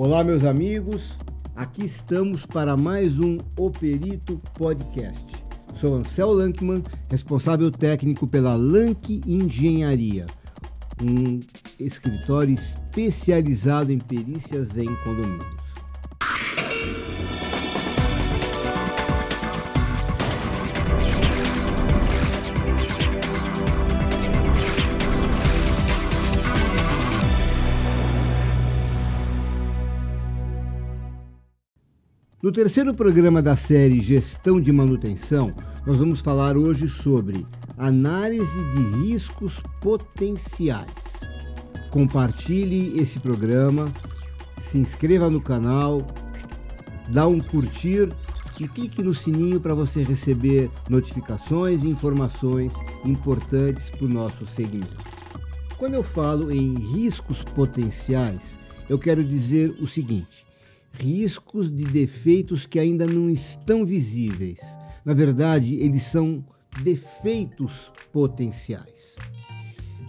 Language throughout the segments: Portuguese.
Olá, meus amigos, aqui estamos para mais um O Perito Podcast. Sou Ansel Lankman, responsável técnico pela Lank Engenharia, um escritório especializado em perícias em condomínios. No terceiro programa da série Gestão de Manutenção, nós vamos falar hoje sobre análise de riscos potenciais. Compartilhe esse programa, se inscreva no canal, dá um curtir e clique no sininho para você receber notificações e informações importantes para o nosso segmento. Quando eu falo em riscos potenciais, eu quero dizer o seguinte: riscos de defeitos que ainda não estão visíveis. Na verdade, eles são defeitos potenciais.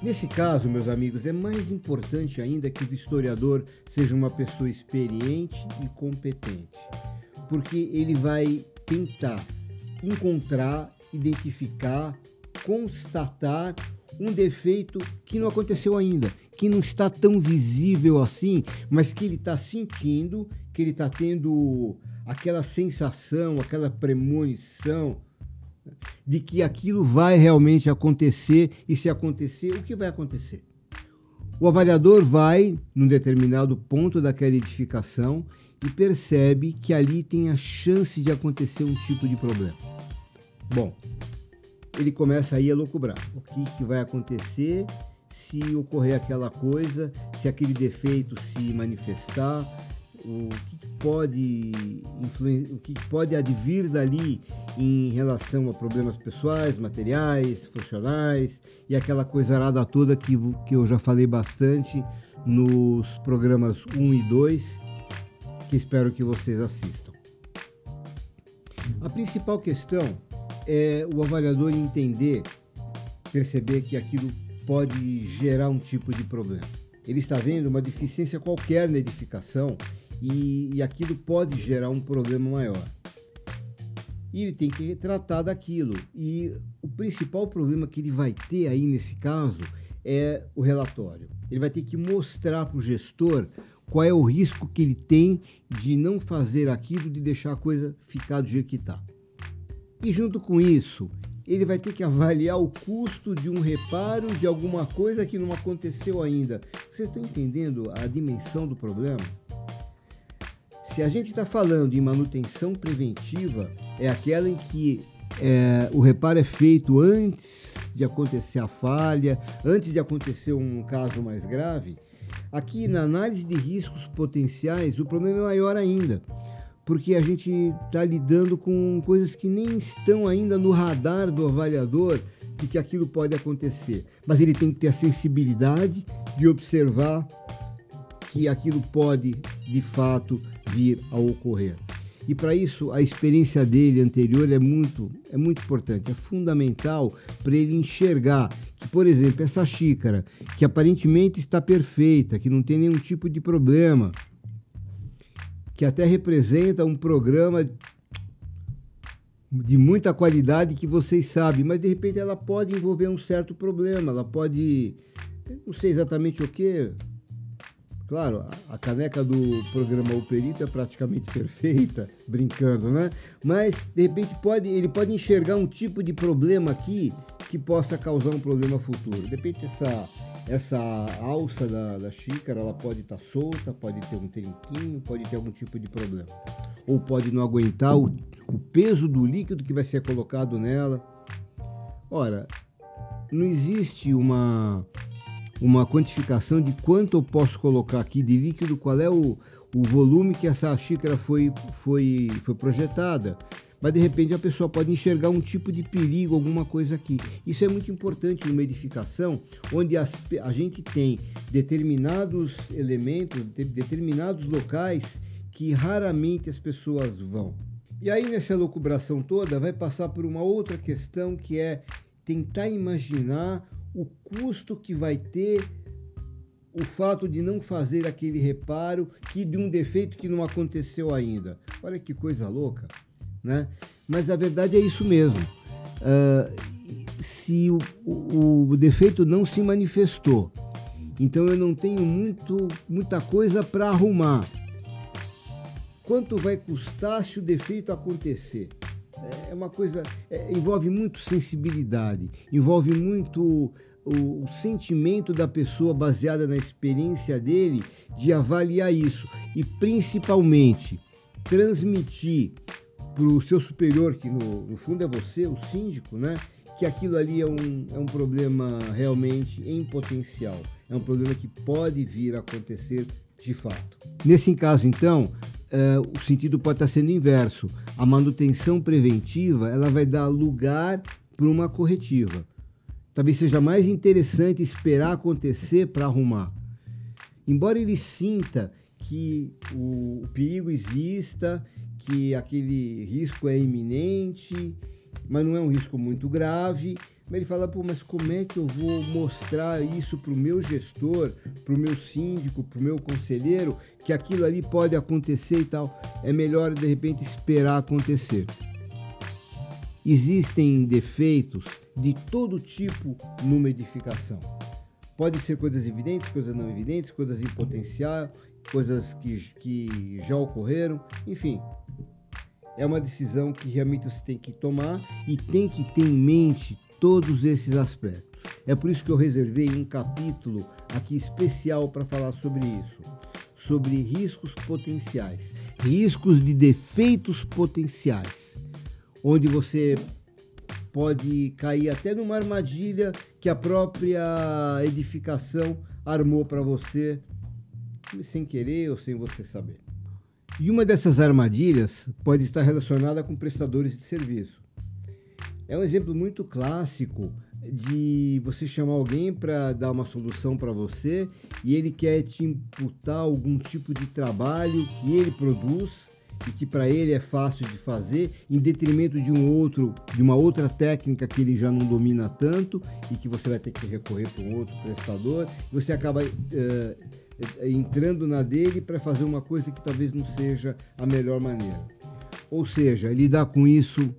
Nesse caso, meus amigos, é mais importante ainda que o historiador seja uma pessoa experiente e competente, porque ele vai tentar encontrar, identificar, constatar um defeito que não aconteceu ainda, que não está tão visível assim, mas que ele está sentindo, que ele está tendo aquela sensação, aquela premonição de que aquilo vai realmente acontecer, e se acontecer, o que vai acontecer? O avaliador vai, num determinado ponto daquela edificação, e percebe que ali tem a chance de acontecer um tipo de problema. Bom, ele começa aí a lucubrar. O que vai acontecer se ocorrer aquela coisa, se aquele defeito se manifestar, o que pode advir dali em relação a problemas pessoais, materiais, funcionais e aquela coisa arada toda que eu já falei bastante nos programas 1 e 2, que espero que vocês assistam. A principal questão é o avaliador entender, perceber que aquilo pode gerar um tipo de problema. Ele está vendo uma deficiência qualquer na edificação e aquilo pode gerar um problema maior. E ele tem que tratar daquilo. E o principal problema que ele vai ter aí nesse caso é o relatório. Ele vai ter que mostrar para o gestor qual é o risco que ele tem de não fazer aquilo, de deixar a coisa ficar do jeito que está. E junto com isso, ele vai ter que avaliar o custo de um reparo de alguma coisa que não aconteceu ainda. Vocês estão entendendo a dimensão do problema? Se a gente está falando em manutenção preventiva, é aquela em que o reparo é feito antes de acontecer a falha, antes de acontecer um caso mais grave. Aqui na análise de riscos potenciais, o problema é maior ainda, porque a gente está lidando com coisas que nem estão ainda no radar do avaliador de que aquilo pode acontecer. Mas ele tem que ter a sensibilidade de observar que aquilo pode, de fato, vir a ocorrer. E para isso, a experiência dele anterior é muito importante, é fundamental para ele enxergar que, por exemplo, essa xícara, que aparentemente está perfeita, que não tem nenhum tipo de problema, que até representa um programa de muita qualidade que vocês sabem, mas de repente ela pode envolver um certo problema, ela pode, não sei exatamente o que. Claro, a caneca do programa O Perito é praticamente perfeita, brincando, né? Mas, de repente, ele pode enxergar um tipo de problema aqui que possa causar um problema futuro. De repente, essa alça da xícara, ela pode estar solta, pode ter um trinquinho, pode ter algum tipo de problema. Ou pode não aguentar o peso do líquido que vai ser colocado nela. Ora, não existe uma quantificação de quanto eu posso colocar aqui de líquido, qual é o volume que essa xícara foi projetada. Mas de repente a pessoa pode enxergar um tipo de perigo, alguma coisa aqui. Isso é muito importante numa edificação onde a gente tem determinados elementos, determinados locais que raramente as pessoas vão. E aí nessa elucubração toda vai passar por uma outra questão, que é tentar imaginar o custo que vai ter o fato de não fazer aquele reparo de um defeito que não aconteceu ainda. Olha que coisa louca, né? Mas a verdade é isso mesmo. Se o defeito não se manifestou, então eu não tenho muita coisa para arrumar. Quanto vai custar se o defeito acontecer? É uma coisa, envolve muito sensibilidade, envolve muito o sentimento da pessoa baseada na experiência dele de avaliar isso e principalmente transmitir para o seu superior, que no fundo é você, o síndico, né? Que aquilo ali é um problema realmente em potencial, é um problema que pode vir a acontecer de fato. Nesse caso, então, o sentido pode estar sendo inverso. A manutenção preventiva ela vai dar lugar para uma corretiva. Talvez seja mais interessante esperar acontecer para arrumar. Embora ele sinta que o perigo exista, que aquele risco é iminente, mas não é um risco muito grave, mas ele fala, mas como é que eu vou mostrar isso para o meu gestor, para o meu síndico, para o meu conselheiro, que aquilo ali pode acontecer e tal? É melhor, de repente, esperar acontecer. Existem defeitos de todo tipo numa edificação. Podem ser coisas evidentes, coisas não evidentes, coisas em potencial, coisas que já ocorreram, enfim. É uma decisão que realmente você tem que tomar e tem que ter em mente todos esses aspectos. É por isso que eu reservei um capítulo aqui especial para falar sobre isso, sobre riscos potenciais, riscos de defeitos potenciais, onde você pode cair até numa armadilha que a própria edificação armou para você, sem querer ou sem você saber. E uma dessas armadilhas pode estar relacionada com prestadores de serviço. É um exemplo muito clássico de você chamar alguém para dar uma solução para você e ele quer te imputar algum tipo de trabalho que ele produz e que para ele é fácil de fazer, em detrimento de uma outra técnica que ele já não domina tanto e que você vai ter que recorrer para um outro prestador. Você acaba entrando na dele para fazer uma coisa que talvez não seja a melhor maneira. Ou seja, lidar com isso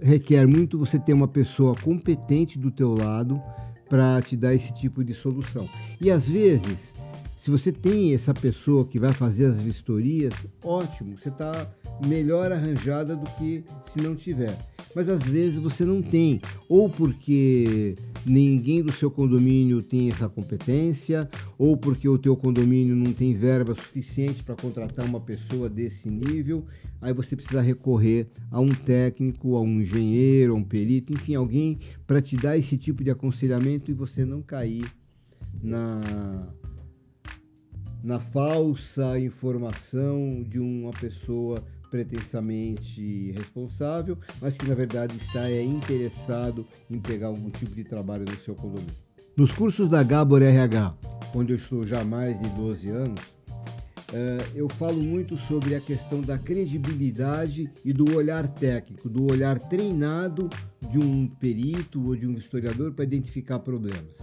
requer muito você ter uma pessoa competente do teu lado para te dar esse tipo de solução. E às vezes, se você tem essa pessoa que vai fazer as vistorias, ótimo, você está melhor arranjada do que se não tiver. Mas às vezes você não tem, ou porque ninguém do seu condomínio tem essa competência, ou porque o teu condomínio não tem verba suficiente para contratar uma pessoa desse nível, aí você precisa recorrer a um técnico, a um engenheiro, a um perito, enfim, alguém para te dar esse tipo de aconselhamento e você não cair na falsa informação de uma pessoa pretensamente responsável, mas que na verdade está interessado em pegar algum tipo de trabalho no seu condomínio. Nos cursos da Gabor RH, onde eu estou já há mais de 12 anos, eu falo muito sobre a questão da credibilidade e do olhar técnico, do olhar treinado de um perito ou de um historiador para identificar problemas.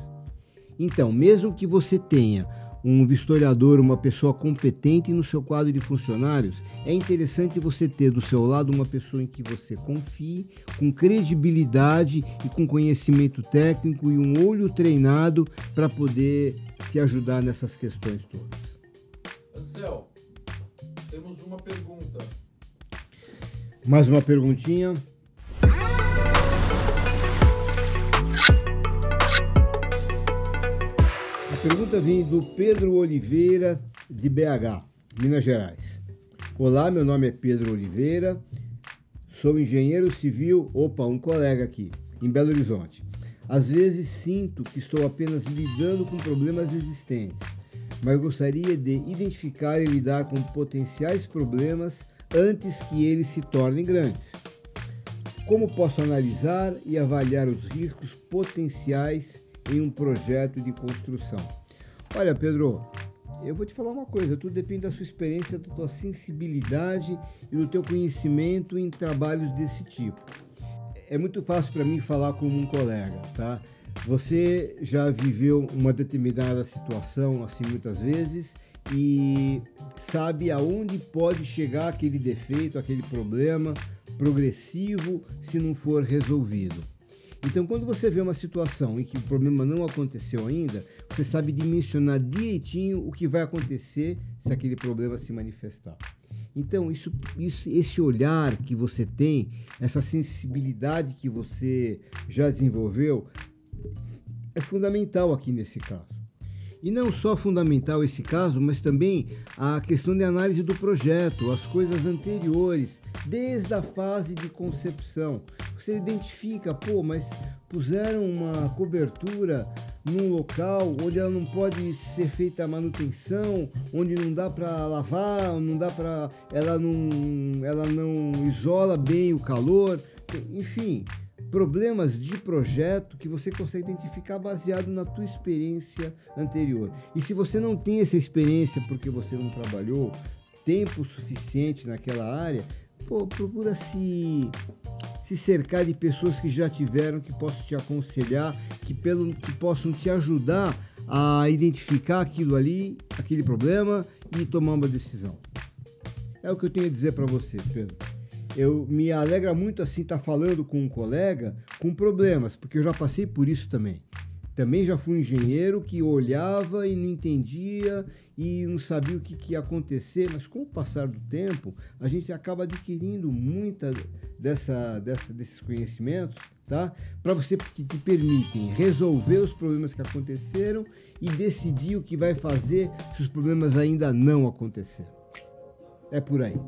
Então, mesmo que você tenha um vistoriador, uma pessoa competente no seu quadro de funcionários, é interessante você ter do seu lado uma pessoa em que você confie, com credibilidade e com conhecimento técnico e um olho treinado para poder te ajudar nessas questões todas. Ansel, temos uma pergunta. Mais uma perguntinha. A pergunta vem do Pedro Oliveira, de BH, Minas Gerais. Olá, meu nome é Pedro Oliveira, sou engenheiro civil, um colega aqui, em Belo Horizonte. Às vezes sinto que estou apenas lidando com problemas existentes, mas gostaria de identificar e lidar com potenciais problemas antes que eles se tornem grandes. Como posso analisar e avaliar os riscos potenciais em um projeto de construção? Olha, Pedro, eu vou te falar uma coisa, tudo depende da sua experiência, da tua sensibilidade e do teu conhecimento em trabalhos desse tipo. É muito fácil para mim falar como um colega, tá? Você já viveu uma determinada situação assim muitas vezes e sabe aonde pode chegar aquele defeito, aquele problema progressivo se não for resolvido. Então, quando você vê uma situação em que o problema não aconteceu ainda, você sabe dimensionar direitinho o que vai acontecer se aquele problema se manifestar. Então, esse olhar que você tem, essa sensibilidade que você já desenvolveu, é fundamental aqui nesse caso. E não só fundamental esse caso, mas também a questão de análise do projeto, as coisas anteriores, desde a fase de concepção. Você identifica, mas puseram uma cobertura num local onde ela não pode ser feita a manutenção, onde não dá para lavar, não dá para, ela não isola bem o calor, enfim, problemas de projeto que você consegue identificar baseado na tua experiência anterior. E se você não tem essa experiência porque você não trabalhou tempo suficiente naquela área, procura se cercar de pessoas que já tiveram, que possam te aconselhar, que possam te ajudar a identificar aquilo ali, aquele problema e tomar uma decisão. É o que eu tenho a dizer para você, Pedro. Eu me alegra muito assim estar falando com um colega com problemas, porque eu já passei por isso também. Também já fui um engenheiro que olhava e não entendia e não sabia o que ia acontecer, mas com o passar do tempo, a gente acaba adquirindo muita desses conhecimentos, tá? Para você, que te permitem resolver os problemas que aconteceram e decidir o que vai fazer se os problemas ainda não aconteceram. É por aí.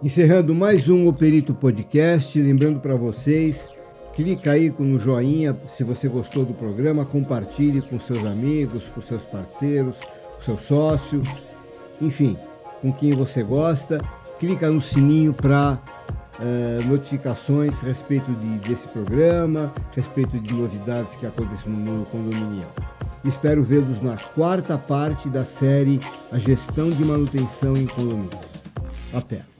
Encerrando mais um O Perito Podcast, lembrando para vocês, clica aí no joinha se você gostou do programa, compartilhe com seus amigos, com seus parceiros, com seu sócio, enfim, com quem você gosta. Clica no sininho para notificações a respeito desse programa, a respeito de novidades que acontecem no mundo condominial. Espero vê-los na 4ª parte da série A Gestão de Manutenção em Condomínios. Até!